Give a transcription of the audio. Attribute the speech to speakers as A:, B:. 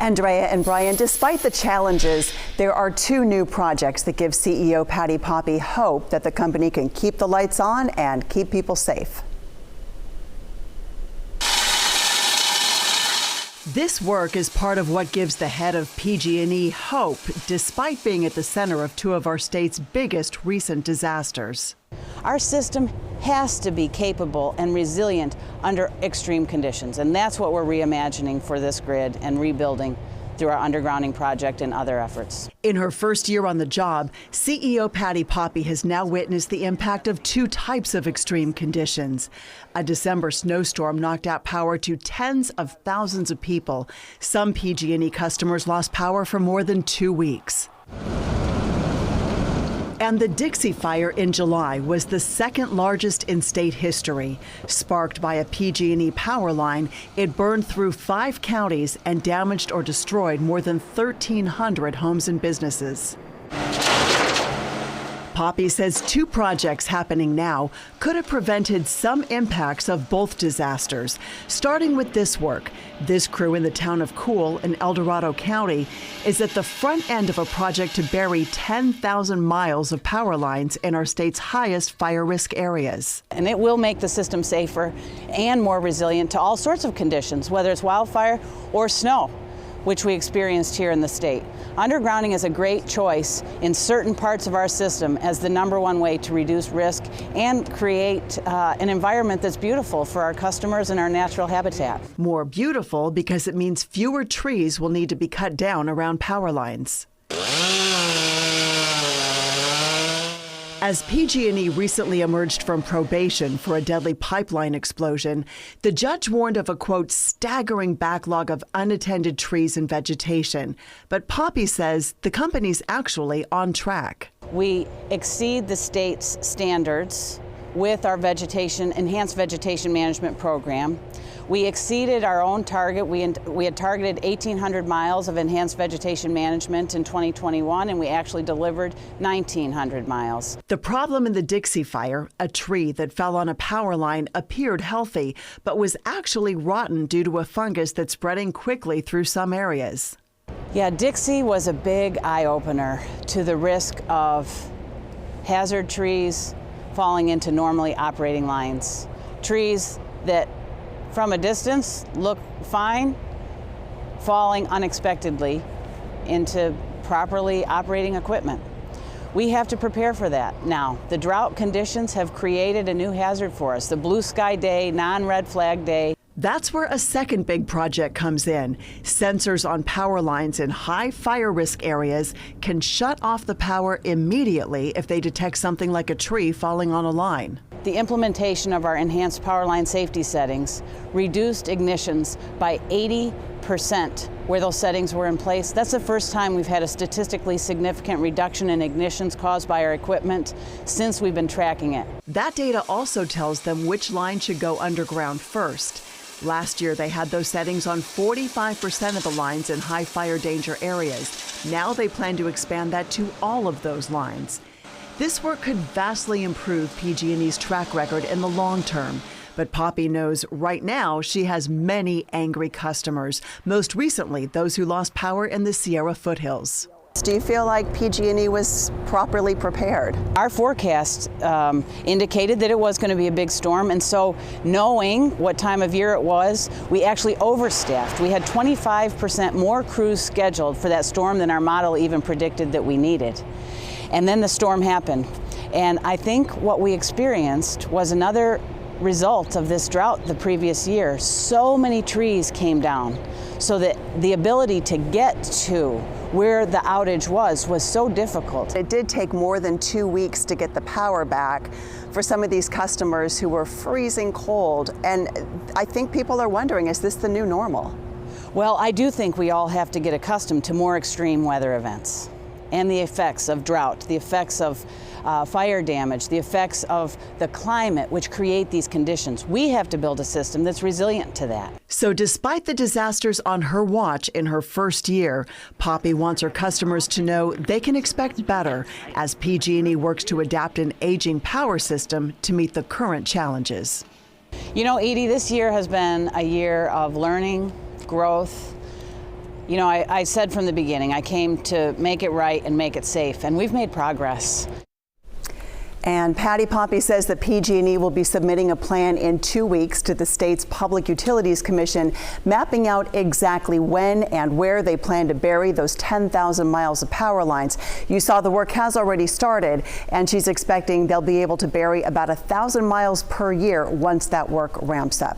A: Andrea and Brian, despite the challenges, there are two new projects that give CEO Patti Poppe hope that the company can keep the lights on and keep people safe. This work is part of what gives the head of PG&E hope, despite being at the center of two of our state's biggest recent disasters.
B: Our system has to be capable and resilient under extreme conditions, and that's what we're reimagining for this grid and rebuilding through our undergrounding project and other efforts.
A: In her first year on the job, CEO Patti Poppe has now witnessed the impact of two types of extreme conditions. A December snowstorm knocked out power to tens of thousands of people. Some PG&E customers lost power for more than 2 weeks. And the Dixie Fire in July was the second largest in state history. Sparked by a PG&E power line, it burned through 5 counties and damaged or destroyed more than 1,300 homes and businesses. Poppe says 2 projects happening now could have prevented some impacts of both disasters. Starting with this work, this crew in the town of Cool in El Dorado County is at the front end of a project to bury 10,000 miles of power lines in our state's highest fire risk areas.
B: And it will make the system safer and more resilient to all sorts of conditions, whether it's wildfire or snow, which we experienced here in the state. Undergrounding is a great choice in certain parts of our system as the #1 way to reduce risk and create an environment that's beautiful for our customers and our natural habitat.
A: More beautiful because it means fewer trees will need to be cut down around power lines. As PG&E recently emerged from probation for a deadly pipeline explosion, the judge warned of a, quote, staggering backlog of unattended trees and vegetation. But Poppe says the company's actually on track.
B: We exceed the state's standards with our enhanced vegetation management program. We exceeded our own target. We had targeted 1,800 miles of enhanced vegetation management in 2021, and we actually delivered 1,900 miles.
A: The problem in the Dixie Fire, a tree that fell on a power line, appeared healthy, but was actually rotten due to a fungus that's spreading quickly through some areas.
B: Yeah, Dixie was a big eye-opener to the risk of hazard trees falling into normally operating lines. Trees that from a distance look fine, falling unexpectedly into properly operating equipment. We have to prepare for that now. The drought conditions have created a new hazard for us, the blue sky day, non-red flag day.
A: That's where a second big project comes in. Sensors on power lines in high fire risk areas can shut off the power immediately if they detect something like a tree falling on a line.
B: The implementation of our enhanced power line safety settings reduced ignitions by 80% where those settings were in place. That's the first time we've had a statistically significant reduction in ignitions caused by our equipment since we've been tracking it.
A: That data also tells them which line should go underground first. Last year, they had those settings on 45% of the lines in high fire danger areas. Now they plan to expand that to all of those lines. This work could vastly improve PG&E's track record in the long term. But Poppe knows right now she has many angry customers, most recently those who lost power in the Sierra foothills. Do you feel like PG&E was properly prepared?
B: Our forecast indicated that it was going to be a big storm, and so knowing what time of year it was, we actually overstaffed. We had 25% more crews scheduled for that storm than our model even predicted that we needed. And then the storm happened. And I think what we experienced was another result of this drought the previous year. So many trees came down so that the ability to get to where the outage was so difficult.
A: It did take more than 2 weeks to get the power back for some of these customers who were freezing cold. And I think people are wondering, is this the new normal?
B: Well, I do think we all have to get accustomed to more extreme weather events and the effects of drought, the effects of fire damage, the effects of the climate which create these conditions. We have to build a system that's resilient to that.
A: So despite the disasters on her watch in her first year, Poppe wants her customers to know they can expect better as PG&E works to adapt an aging power system to meet the current challenges.
B: You know, Edie, this year has been a year of learning, growth, You know, I said from the beginning, I came to make it right and make it safe, and we've made progress.
A: And Patty Poppe says that PG&E will be submitting a plan in 2 weeks to the state's Public Utilities Commission, mapping out exactly when and where they plan to bury those 10,000 miles of power lines. You saw the work has already started, and she's expecting they'll be able to bury about 1,000 miles per year once that work ramps up.